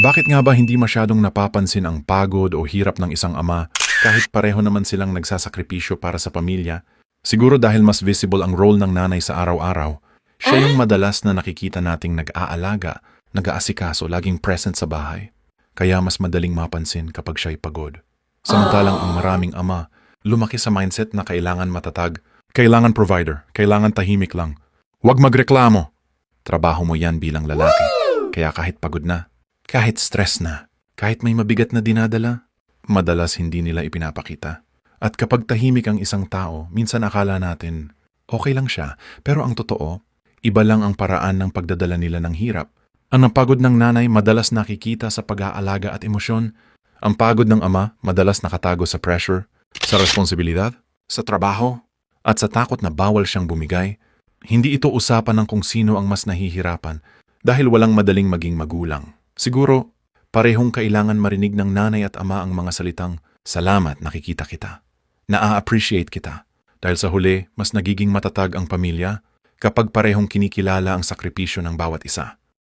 Bakit nga ba hindi masyadong napapansin ang pagod o hirap ng isang ama kahit pareho naman silang nagsasakripisyo para sa pamilya? Siguro dahil mas visible ang role ng nanay sa araw-araw. Siya yung madalas na nakikita nating nag-aalaga, nag-aasikaso, laging present sa bahay. Kaya mas madaling mapansin kapag siya'y pagod. Samantalang ang maraming ama, lumaki sa mindset na kailangan matatag, kailangan provider, kailangan tahimik lang. Huwag magreklamo. Trabaho mo yan bilang lalaki. Kaya kahit pagod na, kahit stress na, kahit may mabigat na dinadala, madalas hindi nila ipinapakita. At kapag tahimik ang isang tao, minsan akala natin, okay lang siya, pero ang totoo, iba lang ang paraan ng pagdadala nila ng hirap. Ang pagod ng nanay madalas nakikita sa pag-aalaga at emosyon. Ang pagod ng ama madalas nakatago sa pressure, sa responsibilidad, sa trabaho, at sa takot na bawal siyang bumigay. Hindi ito usapan ng kung sino ang mas nahihirapan dahil walang madaling maging magulang. Siguro, parehong kailangan marinig ng nanay at ama ang mga salitang, "Salamat, nakikita kita. Naa-appreciate kita." Dahil sa huli, mas nagiging matatag ang pamilya kapag parehong kinikilala ang sakripisyo ng bawat isa.